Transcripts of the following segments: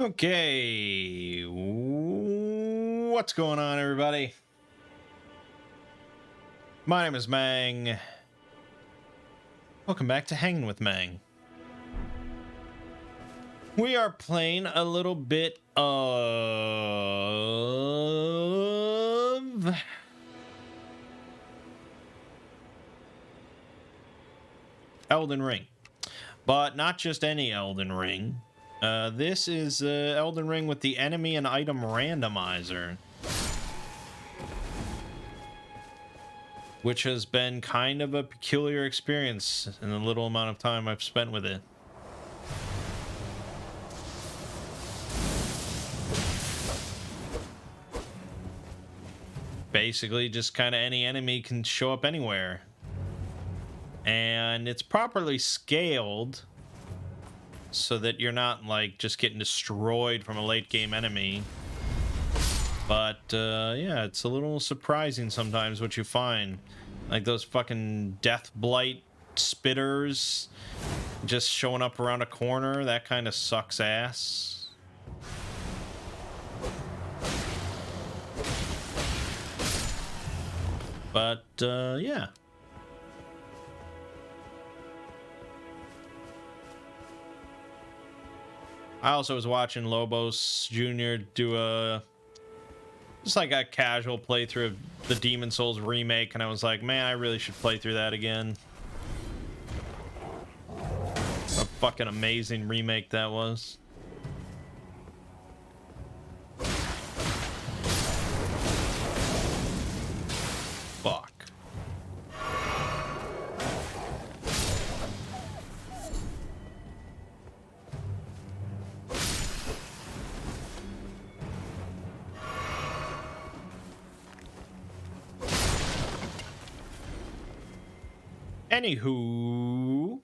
Okay, what's going on, everybody? My name is Mangg. Welcome back to Hanging with Mangg. We are playing a little bit of Elden Ring, but not just any Elden Ring. This is Elden Ring with the enemy and item randomizer, which has been kind of a peculiar experience in the little amount of time I've spent with it. Basically, just kind of any enemy can show up anywhere. And it's properly scaled so that you're not, like, just getting destroyed from a late-game enemy. But, yeah, it's a little surprising sometimes what you find. Like those fucking death blight spitters just showing up around a corner. That kind of sucks ass. But, yeah. I also was watching Lobos Jr. do just like a casual playthrough of the Demon Souls remake, and I was like, man, I really should play through that again. A fucking amazing remake that was. Fuck. Anywho,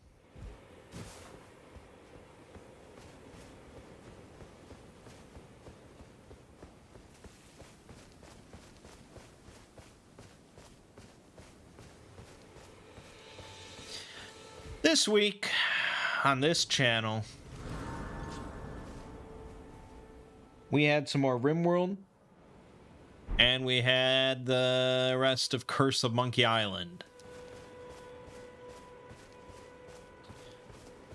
this week on this channel, we had some more RimWorld, and we had the rest of Curse of Monkey Island.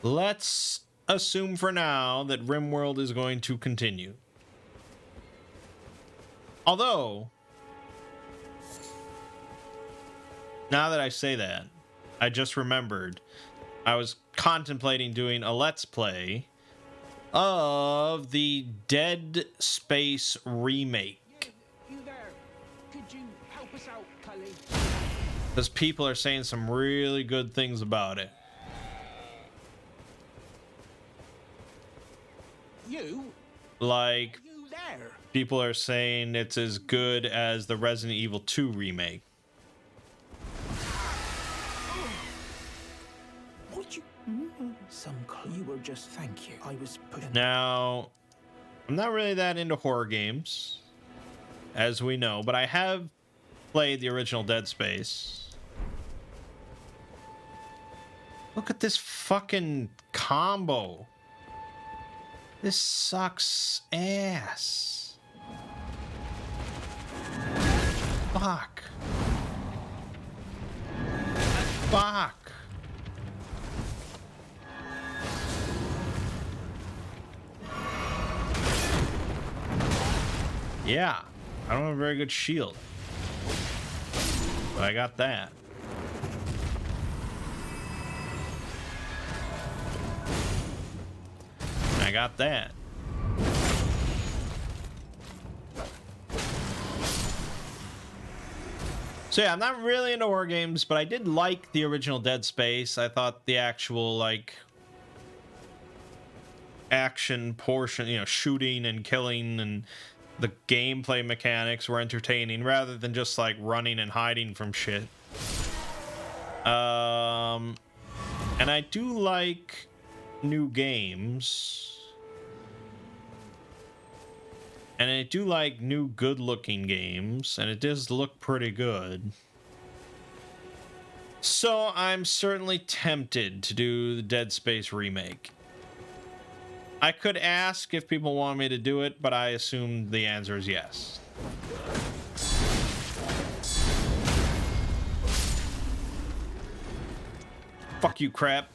Let's assume for now that RimWorld is going to continue. Although, now that I say that, I just remembered I was contemplating doing a Let's Play of the Dead Space remake. You there? Could you help us out, Cully? Because people are saying some really good things about it. You? Like, You there? people are saying it's as good as the Resident Evil 2 remake. What you? Some clue. You were just. Thank you. I was putting. Now, I'm not really that into horror games, as we know, but I have played the original Dead Space. Look at this fucking combo. This sucks ass. Fuck. Fuck. Yeah, I don't have a very good shield, but I got that. I got that. So yeah, I'm not really into horror games, but I did like the original Dead Space. I thought the actual, like, action portion, you know, shooting and killing and the gameplay mechanics were entertaining rather than just like running and hiding from shit. And I do like new games. And I do like new good-looking games, and it does look pretty good. So I'm certainly tempted to do the Dead Space remake. I could ask if people want me to do it, but I assume the answer is yes. Fuck you, crap.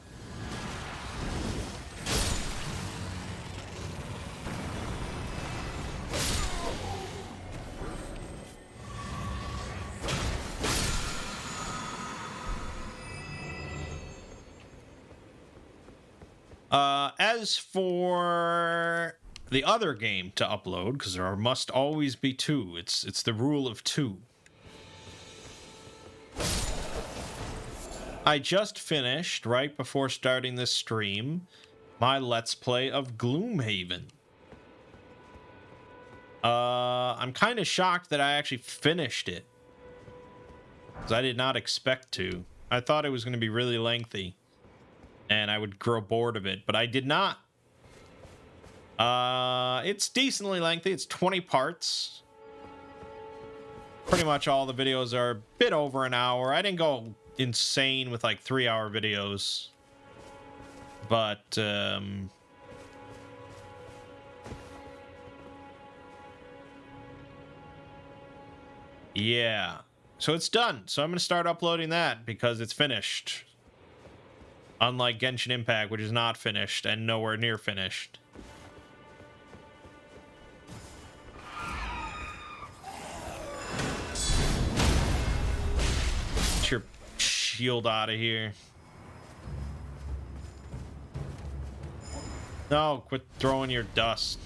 As for the other game to upload, because there must always be two. It's the rule of two. I just finished, right before starting this stream, my Let's Play of Gloomhaven. I'm kind of shocked that I actually finished it, because I did not expect to. I thought it was going to be really lengthy, and I would grow bored of it, but I did not. It's decently lengthy. It's 20 parts. Pretty much all the videos are a bit over an hour. I didn't go insane with like 3-hour videos, but yeah, so it's done. So I'm gonna start uploading that because it's finished, unlike Genshin Impact, which is not finished and nowhere near finished. Get your shield out of here. No, quit throwing your dust.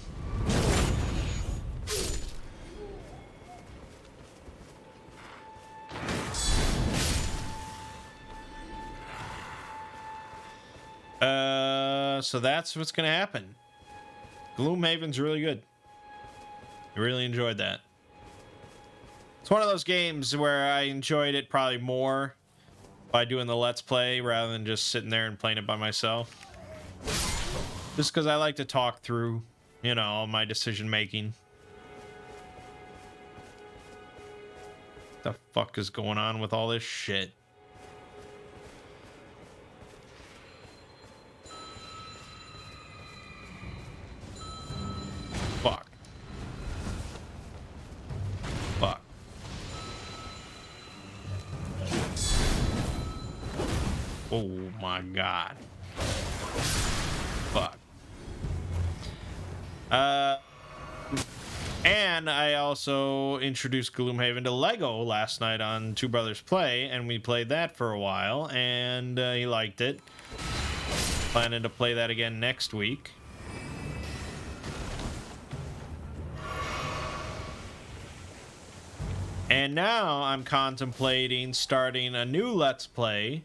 So that's what's gonna happen. Gloomhaven's really good. I really enjoyed that. It's one of those games where I enjoyed it probably more by doing the Let's Play rather than just sitting there and playing it by myself. Just because I like to talk through, you know, all my decision making. The fuck is going on with all this shit? Fuck. Fuck. Oh my god. Fuck. And I also introduced Gloomhaven to Lego last night on Two Brothers Play, and we played that for a while, and he liked it. Planning to play that again next week. And now I'm contemplating starting a new Let's Play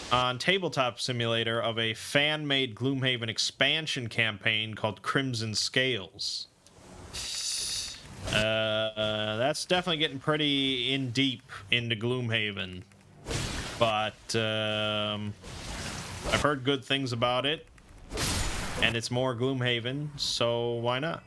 on Tabletop Simulator of a fan-made Gloomhaven expansion campaign called Crimson Scales. That's definitely getting pretty in deep into Gloomhaven, but I've heard good things about it, and it's more Gloomhaven, so why not?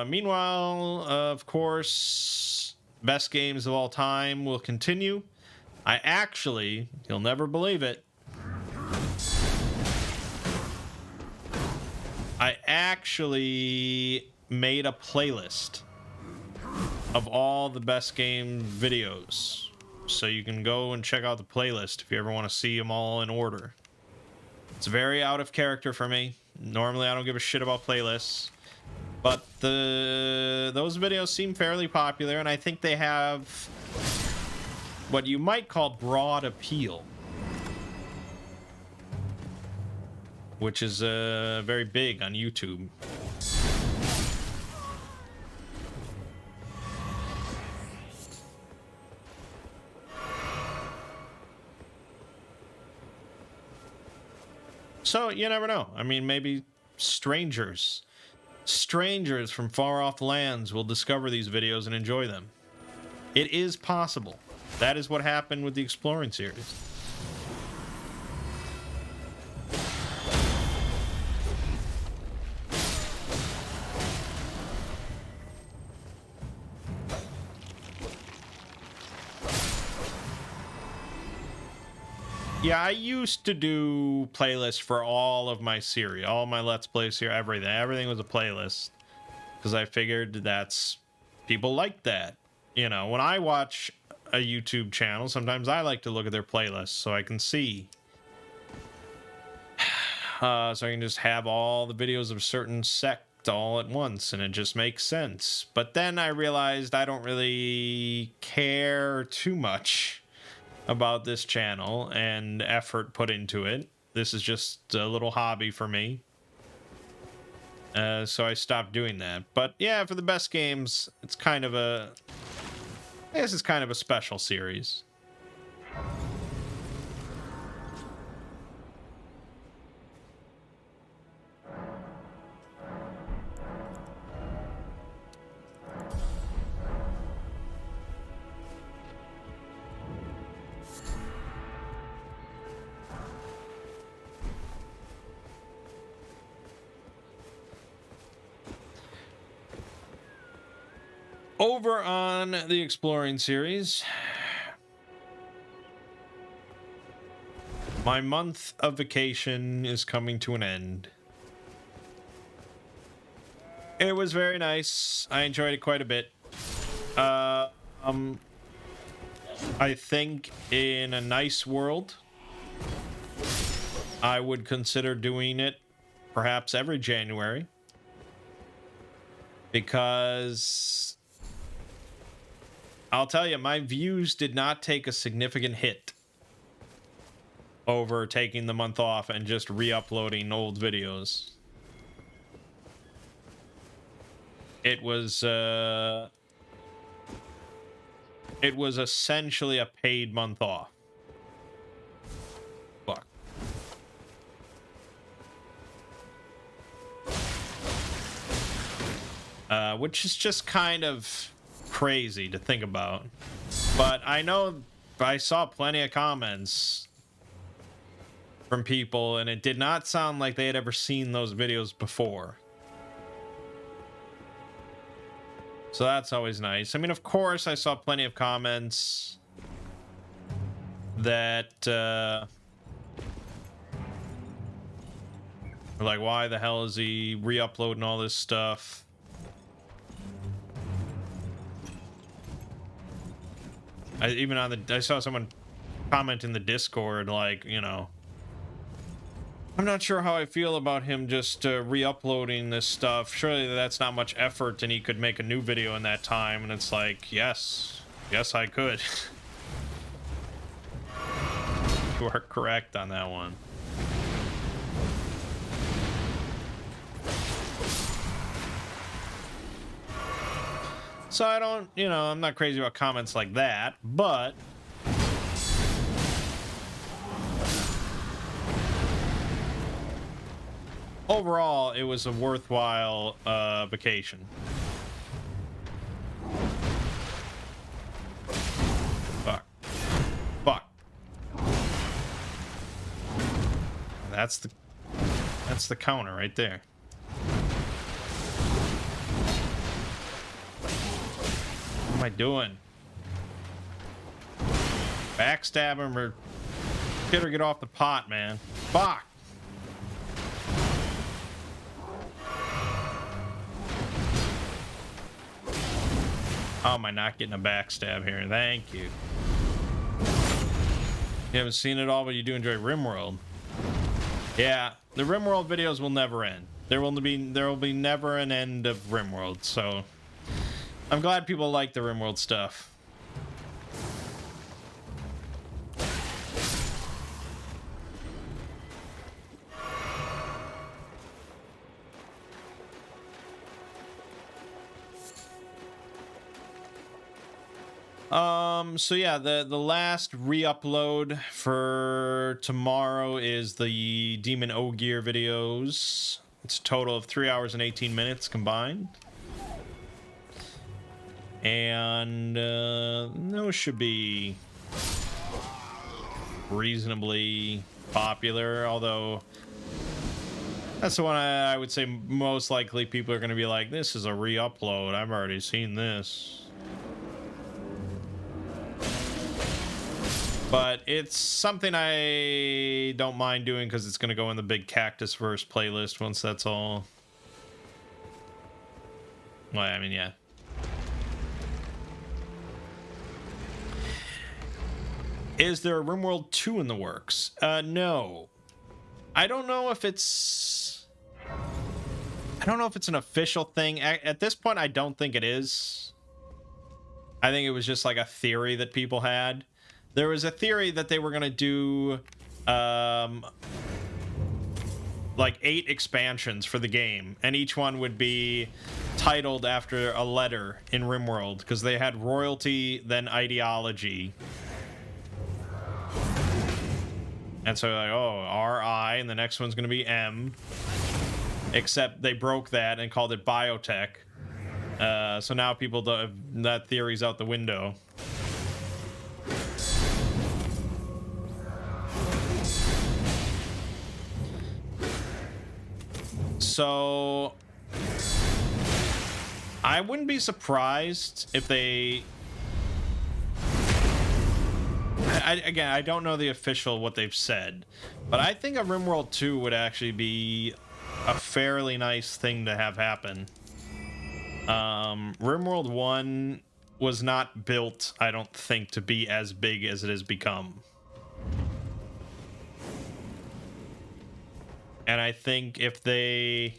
Meanwhile, of course, best games of all time will continue. I actually, you'll never believe it, I actually made a playlist of all the best game videos. So you can go and check out the playlist if you ever want to see them all in order. It's very out of character for me. Normally I don't give a shit about playlists. But those videos seem fairly popular, and I think they have what you might call broad appeal, which is very big on YouTube. So you never know. I mean, maybe strangers from far off lands will discover these videos and enjoy them. It is possible. That is what happened with the Exploring series. Yeah, I used to do playlists for all of my series, all my Let's Plays here, everything. Everything was a playlist. Because I figured that's... people like that. You know, when I watch a YouTube channel, sometimes I like to look at their playlists so I can see. So I can just have all the videos of a certain sect all at once, and it just makes sense. But then I realized I don't really care too much about this channel and effort put into it. This is just a little hobby for me. So I stopped doing that. But yeah, for the best games, it's kind of a... I guess it's kind of a special series. Over on the Exploring series, my month of vacation is coming to an end. It was very nice. I enjoyed it quite a bit. I think in a nice world, I would consider doing it perhaps every January. Because I'll tell you, my views did not take a significant hit over taking the month off and just re-uploading old videos. It was essentially a paid month off. Fuck. Which is just kind of crazy to think about. But I know I saw plenty of comments from people, and it did not sound like they had ever seen those videos before. So that's always nice. I mean, of course, I saw plenty of comments that were like, why the hell is he re-uploading all this stuff? I saw someone comment in the Discord, like, you know, I'm not sure how I feel about him just re-uploading this stuff. Surely that's not much effort and he could make a new video in that time. And it's like, yes, I could. You are correct on that one. So I don't, you know, I'm not crazy about comments like that, but overall, it was a worthwhile vacation. Fuck. That's the counter right there. What am I doing? Backstab him or get off the pot, man. Fuck. How am I not getting a backstab here? Thank you. You haven't seen it all, but you do enjoy RimWorld. Yeah, the RimWorld videos will never end. There will be never an end of RimWorld, so I'm glad people like the RimWorld stuff. So yeah, the last re-upload for tomorrow is the Demon Ogier videos. It's a total of 3 hours and 18 minutes combined. And those should be reasonably popular, although that's the one I would say most likely people are going to be like, this is a re-upload, I've already seen this. But it's something I don't mind doing because it's going to go in the big Cactus Verse playlist once that's all. Well, I mean, yeah. Is there a RimWorld 2 in the works? No. I don't know if it's... I don't know if it's an official thing. At this point, I don't think it is. I think it was just like a theory that people had. There was a theory that they were going to do like 8 expansions for the game, and each one would be titled after a letter in RimWorld, because they had royalty, then ideology. And so like, oh, R-I, and the next one's going to be M. Except they broke that and called it biotech. So now people, that theory's out the window. So I wouldn't be surprised if they... Again, I don't know the official what they've said, but I think a RimWorld 2 would actually be a fairly nice thing to have happen. RimWorld 1 was not built, I don't think, to be as big as it has become. And I think if they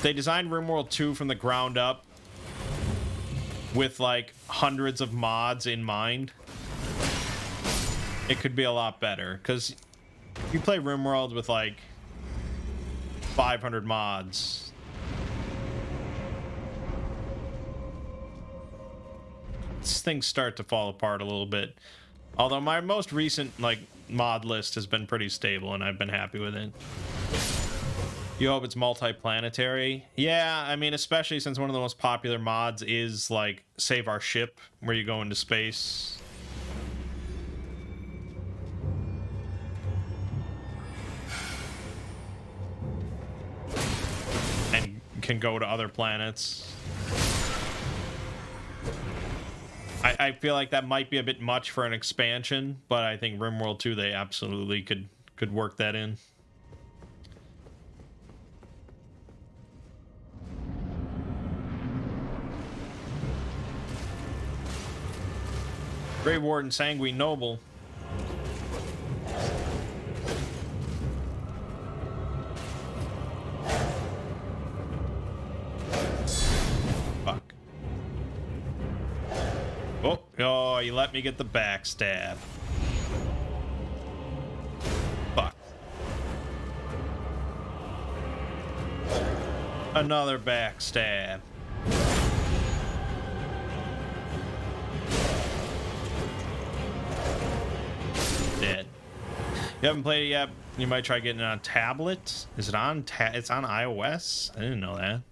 designed RimWorld 2 from the ground up with like hundreds of mods in mind, it could be a lot better. Because if you play RimWorld with like 500 mods, things start to fall apart a little bit. Although my most recent like mod list has been pretty stable and I've been happy with it. You hope it's multi-planetary? Yeah, I mean, especially since one of the most popular mods is like Save Our Ship, where you go into space. And can go to other planets. I feel like that might be a bit much for an expansion, but I think RimWorld 2, they absolutely could work that in. Grey Warden Sanguine Noble. Fuck. Oh, you let me get the backstab. Fuck. Another backstab. Dead. You haven't played it yet? You might try getting it on tablet. Is it on it's on iOS? I didn't know that.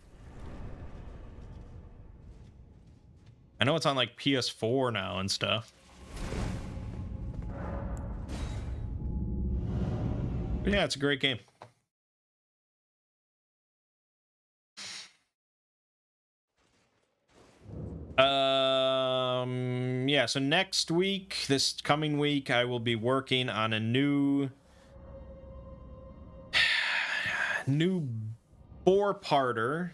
I know it's on like PS4 now and stuff. But yeah, it's a great game. Yeah, so next week, this coming week, I will be working on a new 4-parter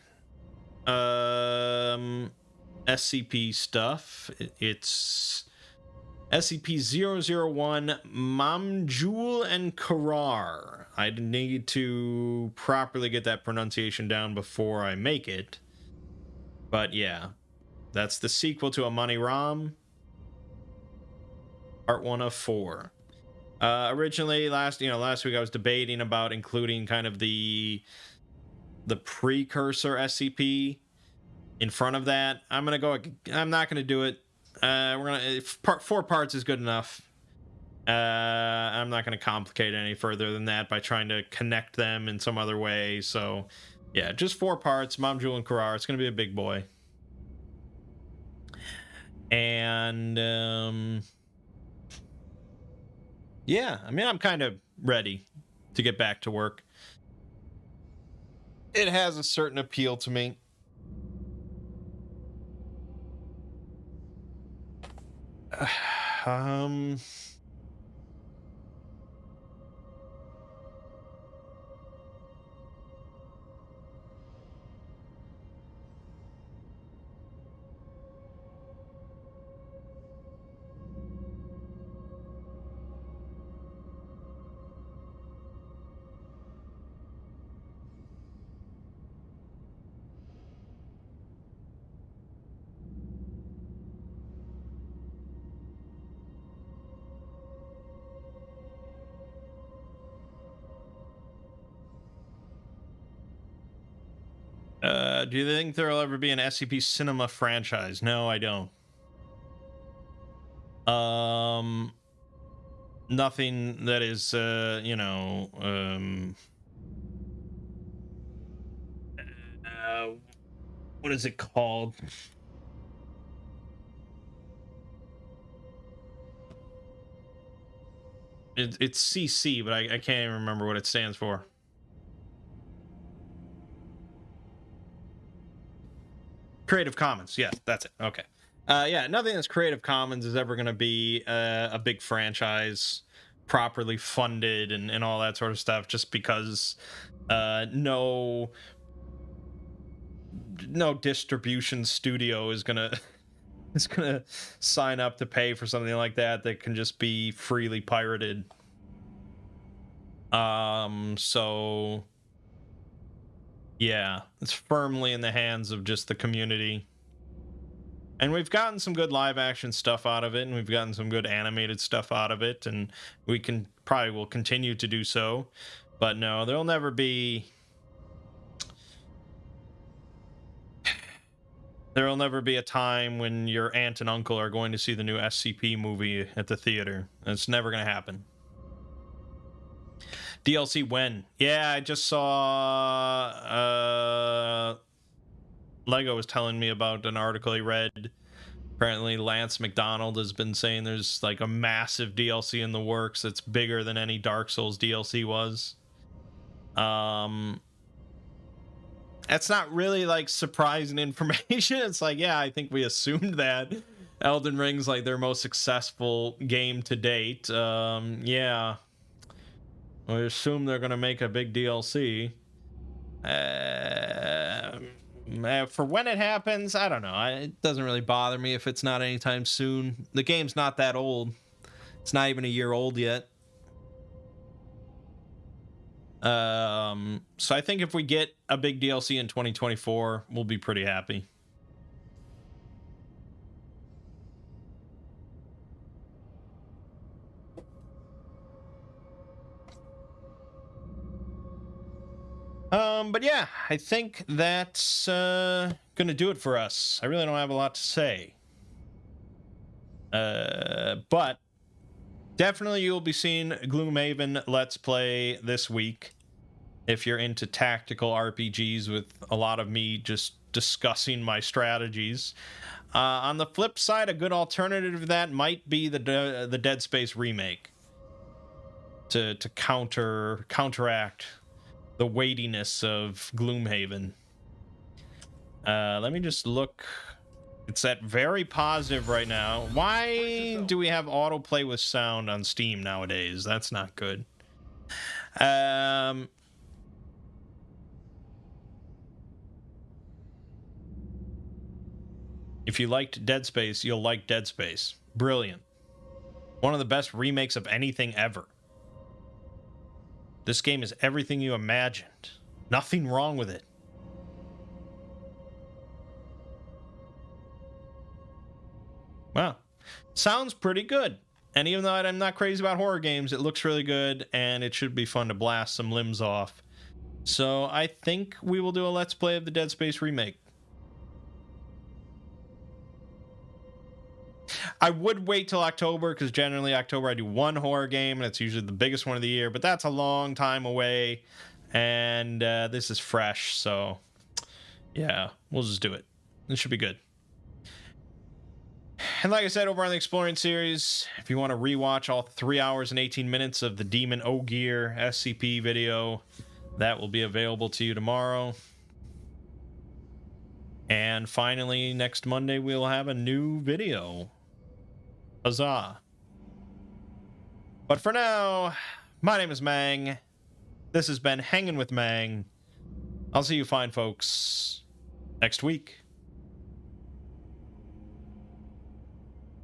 SCP stuff. It's SCP-001 Mamjul and Karar. I need to properly get that pronunciation down before I make it. But yeah, that's the sequel to a Money Rom. Part 1 of 4. Originally, last week I was debating about including kind of the precursor SCP in front of that. I'm not gonna do it. We're gonna 4 parts is good enough. I'm not gonna complicate it any further than that by trying to connect them in some other way. So yeah, just 4 parts. Mamjul and Karar. It's gonna be a big boy. And yeah, I mean, I'm kind of ready to get back to work. It has a certain appeal to me. Um, do you think there will ever be an SCP Cinema franchise? No, I don't. Nothing that is, uh, what is it called? It's CC, but I can't even remember what it stands for. Creative Commons. Yes, that's it. Okay. Yeah, nothing that's Creative Commons is ever going to be a big franchise, properly funded and all that sort of stuff, just because no distribution studio is gonna is gonna sign up to pay for something like that can just be freely pirated. So yeah, it's firmly in the hands of just the community. And we've gotten some good live action stuff out of it, and we've gotten some good animated stuff out of it, and we can probably will continue to do so. But no, there'll never be a time when your aunt and uncle are going to see the new SCP movie at the theater. It's never going to happen. DLC when? Yeah, I just saw Lego was telling me about an article he read. Apparently Lance McDonald has been saying there's like a massive DLC in the works that's bigger than any Dark Souls DLC was. That's not really like surprising information. It's like, yeah, I think we assumed that. Elden Ring's like their most successful game to date. Yeah. We assume they're gonna make a big DLC. For when it happens, I don't know. It doesn't really bother me if it's not anytime soon. The game's not that old. It's not even a year old yet. So I think if we get a big DLC in 2024, we'll be pretty happy. But yeah, I think that's gonna do it for us. I really don't have a lot to say. But definitely you'll be seeing Gloomhaven Let's Play this week. If you're into tactical RPGs with a lot of me just discussing my strategies. On the flip side, a good alternative to that might be the Dead Space remake. To counteract the weightiness of Gloomhaven. Let me just look. It's at very positive right now. Why do we have autoplay with sound on Steam nowadays? That's not good. If you liked Dead Space, you'll like Dead Space. Brilliant. One of the best remakes of anything ever. This game is everything you imagined. Nothing wrong with it. Wow. Sounds pretty good. And even though I'm not crazy about horror games, it looks really good, and it should be fun to blast some limbs off. So I think we will do a Let's Play of the Dead Space remake. I would wait till October, because generally October I do one horror game, and it's usually the biggest one of the year, but that's a long time away, and this is fresh, so yeah, we'll just do it. It should be good. And like I said, over on the Exploring series, if you want to rewatch all 3 hours and 18 minutes of the Demon Ogier SCP video, that will be available to you tomorrow. And finally, next Monday, we'll have a new video. Huzzah. But for now, my name is Mangg. This has been Hanging with Mangg. I'll see you fine folks next week.